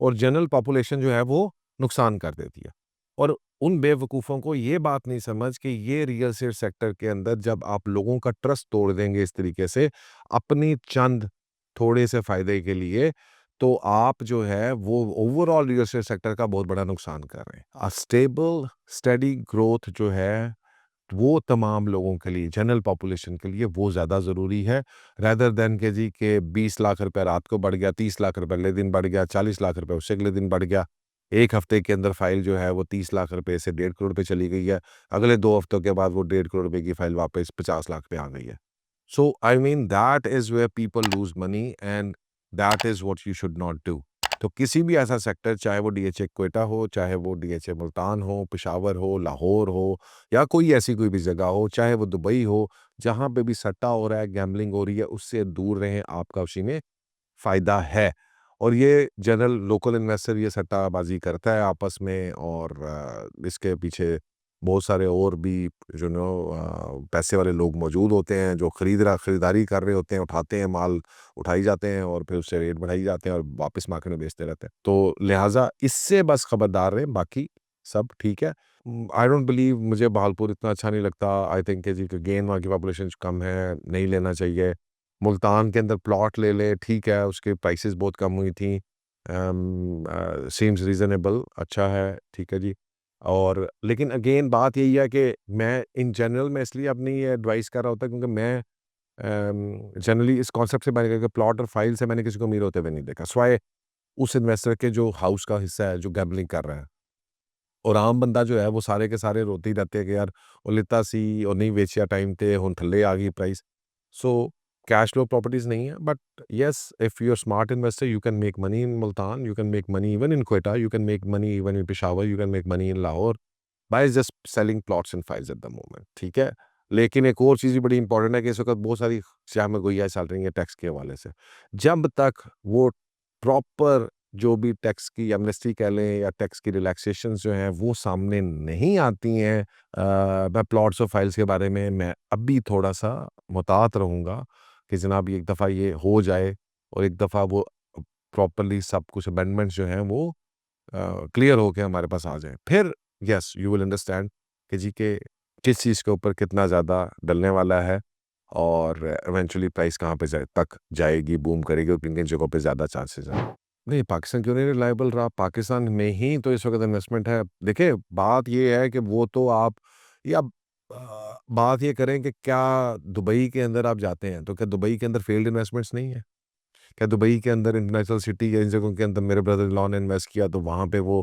और जनरल पॉपुलेशन जो है वो नुकसान कर देती है। और उन बेवकूफ़ों को ये बात नहीं समझ कि ये रियल एस्टेट सेक्टर के अंदर जब आप लोगों का ट्रस्ट तोड़ देंगे इस तरीके से, अपनी चंद थोड़े से फ़ायदे के लिए, तो आप जो है वो ओवरऑल रियल एस्टेट सेक्टर का बहुत बड़ा नुकसान कर रहे हैं। स्टेबल स्टेडी ग्रोथ जो है वो तमाम लोगों के लिए, जनरल पॉपुलेशन के लिए वो ज़्यादा ज़रूरी है, रेदर देन के जी के 20 लाख रुपए रात को बढ़ गया, 30 लाख रुपए अगले दिन बढ़ गया, 40 लाख रुपए उससे अगले दिन बढ़ गया। 1 हफ्ते के अंदर फ़ाइल जो है वो 30 लाख रुपए से 1.5 करोड़ पे चली गई है। अगले 2 हफ्तों के बाद वो 1.5 करोड़ रुपए की फ़ाइल वापस 50 लाख पे आ गई है। So, I mean, that is where people lose money and that is what you should not do. तो किसी भी ऐसा सेक्टर, चाहे वो डीएचए क्वेटा हो, चाहे वो डीएचए मुल्तान हो, पेशावर हो, लाहौर हो या कोई ऐसी कोई भी जगह हो, चाहे वो दुबई हो, जहाँ पे भी सट्टा हो रहा है, गैम्बलिंग हो रही है, उससे दूर रहें, आपका उसी में फ़ायदा है। और ये जनरल लोकल इन्वेस्टर ये सट्टाबाज़ी करता है आपस में और इसके पीछे बहुत सारे और भी पैसे वाले लोग मौजूद होते हैं जो खरीदारी कर रहे होते हैं, उठाते हैं माल, उठाई जाते हैं और फिर उससे रेट बढ़ाई जाते हैं और वापस मार्केट में बेचते रहते हैं। तो लिहाज़ा इससे बस खबरदार रहें, बाकी सब ठीक है। आई डोंट बिलीव, मुझे बहालपुर इतना अच्छा नहीं लगता। आई थिंक कि जी अगेन वहाँ की पॉपुलेशन कम है, नहीं लेना चाहिए। मुल्तान के अंदर प्लॉट ले लें, ठीक है, उसकी प्राइसेस बहुत कम हुई थी। सीम्स रीज़नेबल, अच्छा है, ठीक है जी। और लेकिन अगेन बात यही है कि मैं इन जनरल मैं इसलिए अपनी ये एडवाइस कर रहा होता क्योंकि मैं जनरली इस कॉन्सेप्ट से मैंने कहा कि प्लॉट और फाइल से मैंने किसी को अमीर होते हुए नहीं देखा। सिवाय उस इन्वेस्टर के जो हाउस का हिस्सा है, जो गैम्बलिंग कर रहा है। और आम बंदा जो है वो सारे के सारे रोते ही रहते हैं कि यार ਉਹ ਲਿੱਤਾ ਸੀ और नहीं बेचिया टाइम ਤੇ ਹੁਣ ਥੱਲੇ आ गई price. So cash flow properties नहीं है, but yes, if you're a smart investor you can make money in Multan, you can make money even in Quetta, you can make money even in Peshawar, you can make money in Lahore by just selling plots and files at the moment, ठीक है। लेकिन एक और चीज़ भी बड़ी important है कि इस वक्त बहुत सारी श्याम गोइयाँ चल रही हैं टैक्स के हवाले से। जब तक वो प्रॉपर जो भी टैक्स की एमनेस्टी कह लें या टैक्स की रिलैक्सेशंस जो हैं वो सामने नहीं आती हैं, मैं प्लॉट्स और फाइल्स के बारे में मैं अभी थोड़ा-सा मुहतात रहूँगा कि जनाब एक दफ़ा ये हो जाए और एक दफ़ा वो प्रॉपर्ली सब कुछ अमेंडमेंट्स जो हैं वो क्लियर होके हमारे पास आ जाएँ। फिर येस, यू विल अंडरस्टैंड कि जी के किस चीज़ के ऊपर कितना ज़्यादा डलने वाला है और इवेंचुअली प्राइस कहाँ पे तक जाएगी, बूम करेगी और किन-किन जगहों पे ज़्यादा चांसेस हैं। नहीं, पाकिस्तान क्यों नहीं रिलायबल रहा? पाकिस्तान में ही तो इस वक़्त इन्वेस्टमेंट है। देखिए, बात ये है कि वो तो आप या बात ये करें कि क्या दुबई के अंदर आप जाते हैं, तो क्या दुबई के अंदर फ़ील्ड इन्वेस्टमेंट्स नहीं है? क्या दुबई के अंदर इंटरनेशनल सिटी या इन जगहों के अंदर मेरे ब्रदर इन लॉ ने इन्वेस्ट किया तो वहाँ पे वो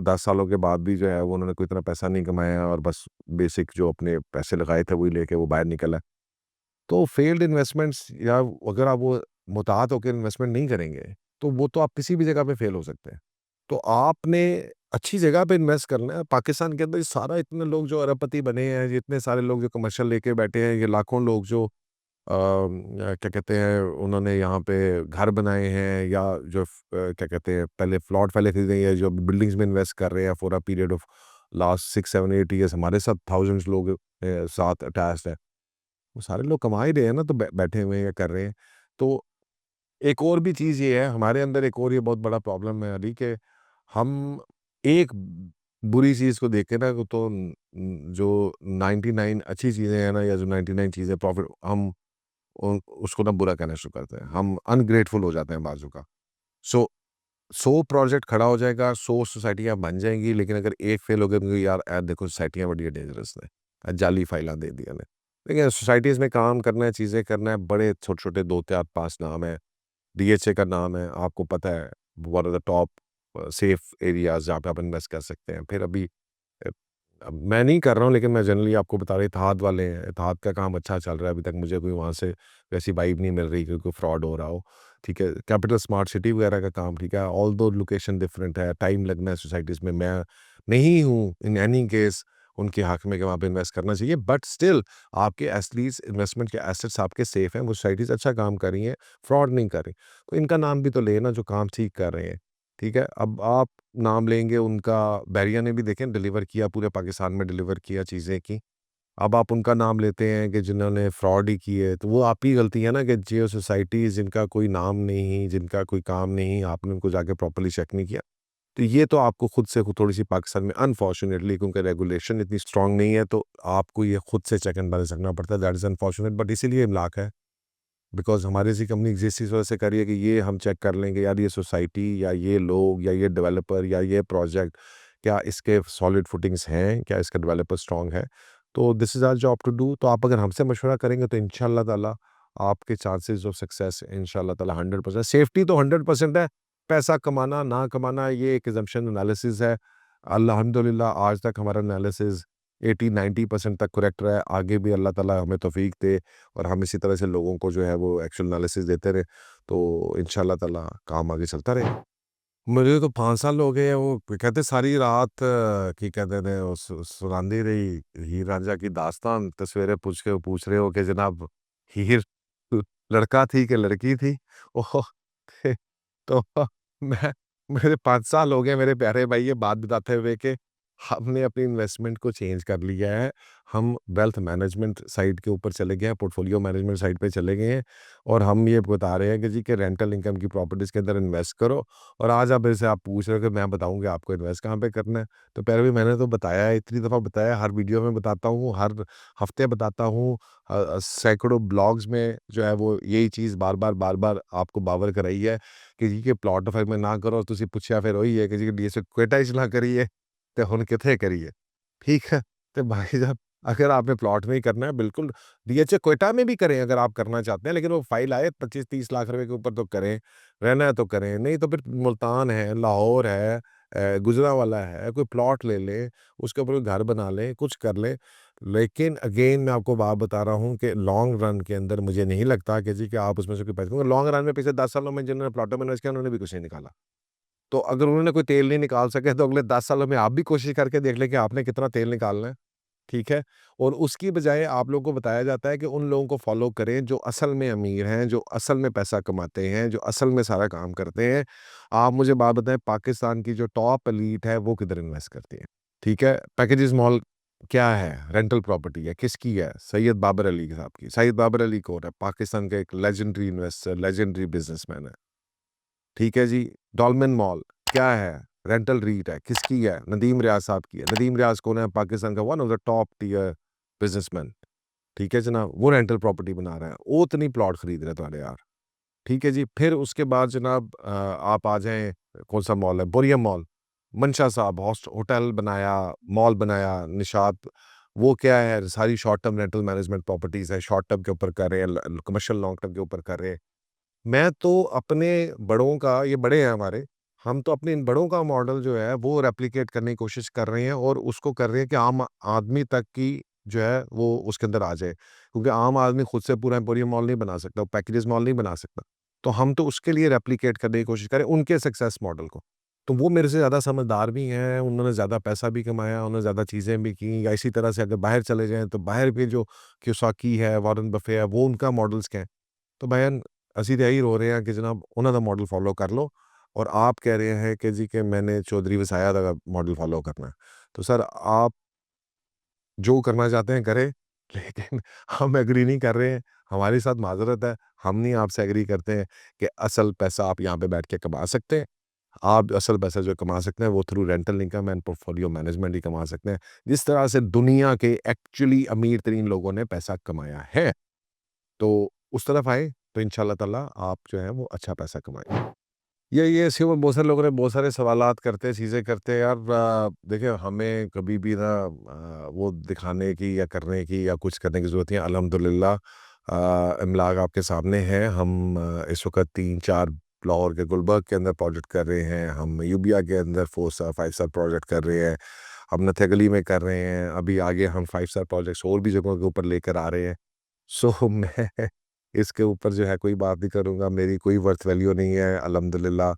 10 सालों के बाद भी जो है वो उन्होंने कोई इतना पैसा नहीं कमाया और बस बेसिक जो अपने पैसे लगाए थे वही लेके वो बाहर निकला। तो फेल्ड इन्वेस्टमेंट्स या अगर आप वो मुताहत होकर इन्वेस्टमेंट नहीं करेंगे, तो वो तो आप किसी भी जगह पे फेल हो सकते हैं। तो आपने अच्छी जगह पे इन्वेस्ट करना है। पाकिस्तान के अंदर ये सारा इतने लोग जो अरबपति बने हैं, ये इतने सारे लोग जो कमर्शियल लेके बैठे हैं, ये लाखों लोग जो क्या कहते हैं उन्होंने यहाँ पे घर बनाए हैं या जो क्या कहते हैं पहले प्लॉट पहले खरीदे हैं जो बिल्डिंग्स में इन्वेस्ट कर रहे हैं for a period of last 6 7 8 years हमारे साथ थाउजेंड्स लोग साथ अटैच्ड है। वो सारे लोग कमा ही रहे हैं ना तो बैठे हुए हैं या कर रहे हैं। तो एक और भी चीज़ ये है हमारे अंदर एक और ये बहुत बड़ा प्रॉब्लम है अली कि हम एक बुरी चीज़ को देख के ना तो जो 99 अच्छी चीज़ें हैं ना या जो 99 चीज़ें प्रॉफिट हम उसको ना बुरा कहना शुरू करते हैं। हम अनग्रेटफुल हो जाते हैं बाज़ू का। सो 100 प्रोजेक्ट खड़ा हो जाएगा, 100 सोसाइटियाँ बन जाएँगी, लेकिन अगर एक फेल हो गया तो यार देखो सोसाइटियाँ बड़ी डेंजरस ने, जाली फाइलां दे दिया ने। देखिए सोसाइटीज़ में काम करना है, चीज़ें करना है, बड़े छोटे-छोटे 2 4 5 नाम है, डीएचए का नाम है, आपको पता है one of the top safe areas जहाँ पे आप इन्वेस्ट कर सकते हैं। फिर अभी अ, अब मैं नहीं कर रहा हूँ लेकिन मैं जनरली आपको बता रहा इत्तेहाद वाले हैं, इत्तेहाद का काम अच्छा चल रहा है, अभी तक मुझे कोई वहाँ से वैसी वाइब नहीं मिल रही कि कोई फ्रॉड हो रहा हो, ठीक है। कैपिटल स्मार्ट सिटी वगैरह का काम ठीक है, ऑल्दो लोकेशन डिफरेंट है, टाइम लगना है सोसाइटीज़ में, मैं नहीं हूँ इन एनी केस उनके हक में कि वहाँ पे इन्वेस्ट करना चाहिए, बट स्टिल आपके एटलीस्ट इन्वेस्टमेंट के एसेट्स आपके सेफ हैं, वो सोसाइटीज़ अच्छा काम कर रही हैं, फ्रॉड नहीं कर रही। तो इनका नाम भी तो लें ना जो काम ठीक कर रहे हैं, ठीक है। अब आप नाम लेंगे उनका, बैरिया ने भी देखें डिलीवर किया, पूरे पाकिस्तान में डिलीवर किया चीज़ें की। अब आप उनका नाम लेते हैं कि जिन्होंने फ्रॉड ही किए, तो वो आप ही गलती है ना कि जो सोसाइटीज़ जिनका कोई नाम नहीं, जिनका कोई काम नहीं, आपने उनको जाके प्रॉपर्ली चेक नहीं किया। तो ये तो आपको खुद से थोड़ी-सी पाकिस्तान में अनफॉर्च्यूनेटली क्योंकि रेगुलेशन इतनी स्ट्रांग नहीं है, तो आपको ये खुद से चेक एंड बैलेंस रखना पड़ता है, दैट इज़ अनफॉर्च्यूनेट बट इसीलिए इम्लाक है। बिकॉज़ हमारी ऐसी कंपनी एग्ज़िस्ट इस वजह से कर रही है कि ये हम चेक कर लेंगे यार ये सोसाइटी या ये लोग या ये डेवलपर या ये प्रोजेक्ट क्या इसके सॉलिड फुटिंग्स हैं, क्या इसका डेवलपर स्ट्रॉन्ग है। तो this is our job to do. तो आप अगर हमसे मशवरा करेंगे तो इंशाअल्लाह ताला आपके चांसेस ऑफ सक्सेस इंशाअल्लाह ताला 100%। सेफ्टी तो 100% है, पैसा कमाना ना कमाना ये एक assumption एनालिसिस है। अल्हम्दुलिल्लाह आज तक हमारा एनालिसिस 80-90% तक करेक्ट रहा है। आगे भी अल्लाह ताला हमें तौफीक दे और हम इसी तरह से लोगों को जो है वो एक्चुअल एनालिसिस देते रहे, तो इंशाअल्लाह ताला काम आगे चलता रहे। मुझे तो 5 साल हो गए हैं। वो कहते सारी रात की कहते थे वो सुनांदी रही हीर रांझा की दास्तान, तो सवेरे पूछ रहे हो कि जनाब हीर लड़का थी कि लड़की थी? ओह! तो मैं मेरे 5 साल हो गए मेरे प्यारे भाई ये बात बताते हुए कि हमने अपनी इन्वेस्टमेंट को चेंज कर लिया है। हम वेल्थ मैनेजमेंट साइड के ऊपर चले गए हैं, पोर्टफोलियो मैनेजमेंट साइड पे चले गए हैं और हम ये बता रहे हैं कि जी कि रेंटल इनकम की प्रॉपर्टीज़ के अंदर इन्वेस्ट करो। और आज आप मेरे से आप पूछ रहे हो कि मैं बताऊँ कि आपको इन्वेस्ट कहाँ पे करना है। तो प्यारे भाई मैंने तो बताया है, इतनी दफ़ा बताया है, हर वीडियो में बताता हूँ, हर हफ्ते बताता हूँ। सैकड़ों ब्लॉग्स में जो है वो यही चीज़ बार-बार आपको बावर कराई है कि जी के प्लॉट फार्मिंग ना करो। तुसीं पुੱਛਿਆ फिर वही है कि जी डीएसए क्वेटा ही ना करिए ते हुण किथे करिए। ठीक है? तो भाई साहब अगर आपने प्लॉट में ही करना है बिल्कुल डीएचए क्वेटा में भी करें अगर आप करना चाहते हैं, लेकिन वो फाइल आए 25-30 लाख रुपए के ऊपर तो करें, रहना है तो करें, नहीं तो फिर मुल्तान है, लाहौर है, गुजरांवाला है, कोई प्लॉट ले लें, उसके ऊपर कोई घर बना लें, कुछ कर लें। लेकिन अगेन मैं आपको बात बता रहा हूँ कि लॉन्ग रन के अंदर मुझे नहीं लगता कि जी कि आप उसमें से कोई पैसे, क्योंकि लॉन्ग रन में पिछले 10 सालों में जिन्होंने प्लॉटों में इन्वेस्ट किया उन्होंने भी कुछ नहीं निकाला। तो अगर उन्होंने कोई तेल नहीं निकाल सके तो अगले 10 सालों में आप भी कोशिश करके देख लें कि आपने कितना तेल निकालना है, ठीक है? और उसकी बजाय आप लोगों को बताया जाता है कि उन लोगों को फ़ॉलो करें जो असल में अमीर हैं, जो असल में पैसा कमाते हैं, जो असल में सारा काम करते हैं। आप मुझे बात बताएँ पाकिस्तान की जो टॉप एलीट है वो किधर इन्वेस्ट करती है? ठीक है? पैकेजेस मॉल क्या है? रेंटल प्रॉपर्टी है, किसकी है? सैयद बाबर अली साहब की। सैयद बाबर अली कौन है? पाकिस्तान का एक लेजेंडरी इन्वेस्टर, लेजेंडरी बिज़नेसमैन है। ठीक है जी? डॉलमेन मॉल क्या है? रेंटल रीट है, किसकी है? नदीम रियाज़ साहब की है। नदीम रियाज़ कौन है? पाकिस्तान का one of the top tier businessman. ठीक है जनाब? वो रेंटल प्रॉपर्टी बना रहा है। वो इतनी प्लॉट खरीद रहे हैं तुम्हारे यार। ठीक है जी? फिर उसके बाद जनाब आप आ जाएँ कौन-सा मॉल है? Bohrium mall. मंशा साहब होटल बनाया, मॉल बनाया, निशात वो क्या है? सारी short term rental management properties है, शॉर्ट टर्म के ऊपर कर रहे हैं, कमर्शियल लॉन्ग टर्म के ऊपर कर रहे हैं। मैं तो अपने बड़ों का ये बड़े हैं हमारे, हम तो अपने इन बड़ों का मॉडल जो है वो रेप्लिकेट करने की कोशिश कर रहे हैं और उसको कर रहे हैं कि आम आदमी तक की जो है वो उसके अंदर आ जाए। क्योंकि आम आदमी खुद से पूरा मॉल नहीं बना सकता, पैकेजेस मॉल नहीं बना सकता। तो हम तो उसके लिए रेप्लिकेट करने की कोशिश करें उनके सक्सेस मॉडल को। तो वो मेरे से ज़्यादा समझदार भी हैं, उन्होंने ज़्यादा पैसा भी कमाया, उन्होंने ज़्यादा चीज़ें भी की या इसी तरह से अगर बाहर चले जाएँ तो बाहर भी जो कियोसाकी है, वॉरेन बफे है, वो उनका मॉडल्स क्या है। तो भाईजान ਅਸੀਂ तो यही रो रहे हैं कि जनाब उन्हों का मॉडल फॉलो कर लो और आप कह रहे हैं कि जी कि मैंने चौधरी वसाया का मॉडल फॉलो करना है। तो सर आप जो करना चाहते हैं करें, लेकिन हम एग्री नहीं कर रहे हैं। हमारे साथ माज़रत है, हम नहीं आपसे एग्री करते हैं कि असल पैसा आप यहाँ पे बैठ के कमा सकते हैं। आप असल पैसा जो कमा सकते हैं वो through rental income and portfolio management ही कमा सकते हैं। जिस तरह से दुनिया के एक्चुअली अमीर तरीन लोगों ने पैसा कमाया है। तो उस तरफ आएँ, तो इंशाअल्लाह ताला आप जो है वो अच्छा पैसा कमाएँ। ये ऐसे वो बहुत सारे लोगों ने बहुत सारे सवालात करते हैं, चीज़ें करते हैं यार। देखिए हमें कभी भी ना वो दिखाने की या करने की या कुछ करने की ज़रूरत नहीं है। अल्हम्दुलिल्लाह इमलाक आपके सामने है। हम इस वक़्त 3-4 लाहौर के गुलबर्ग के अंदर प्रोजेक्ट कर रहे हैं। हम यूबिया के अंदर 4 स्टार, 5 स्टार प्रोजेक्ट कर रहे हैं। हम नथेगली में कर रहे हैं। अभी आगे हम 5 स्टार प्रोजेक्ट्स और भी जगहों के ऊपर लेकर आ रहे हैं। सो मैं इसके ऊपर जो है कोई बात नहीं करूँगा, मेरी कोई वर्थ वैल्यू नहीं है अल्हम्दुलिल्लाह।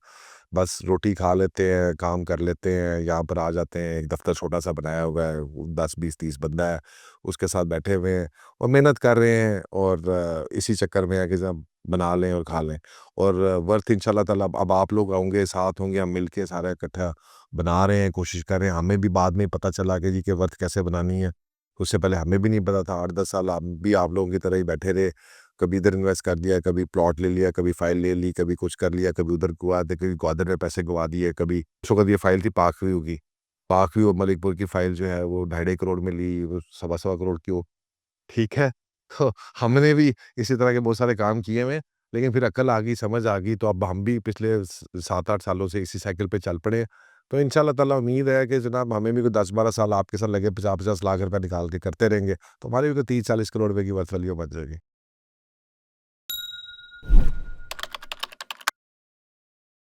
बस रोटी खा लेते हैं, काम कर लेते हैं, यहाँ पर आ जाते हैं, एक दफ़्तर छोटा-सा बनाया हुआ है, 10, 20, 30 बंदा है, उसके साथ बैठे हुए हैं और मेहनत कर रहे हैं और इसी चक्कर में है कि सब बना लें और खा लें। और वर्थ इंशाअल्लाह ताला अब आप लोग होंगे, साथ होंगे, हम मिल के सारा इकट्ठा बना रहे हैं, कोशिश कर रहे हैं। हमें भी बाद में पता चला कि जी कि वर्थ कैसे बनानी है। उससे पहले हमें भी नहीं पता था, 8-10 साल हम भी आप लोगों की तरह ही बैठे रहे। कभी इधर इन्वेस्ट कर दिया, कभी प्लॉट ले लिया, कभी फाइल ले ली, कभी कुछ कर लिया, कभी उधर गवा दे, कभी ग्वादर में पैसे गवा दिए, कभी उस वक़्त ये फाइल थी पाक व्यू की। पाक व्यू और मलिकपुर की फाइल जो है वो ढाई ढाई करोड़ में ली, वो सवा-सवा करोड़ की हो, ठीक है? तो हमने भी इसी तरह के बहुत सारे काम किए हुए हैं, लेकिन फिर अक्ल आ गई, समझ आ गई, तो अब हम भी पिछले स 7-8 सालों से इसी साइकिल पे चल पड़े। तो इंशाल्लाह ताला उम्मीद है कि जनाब हमें भी कोई 10-12 साल आपके साथ लगे 50-50 लाख रुपए निकाल के करते रहेंगे, तो हमारी भी कोई 30-40 करोड़ रुपए की पोर्टफोलियो बन जाएगी।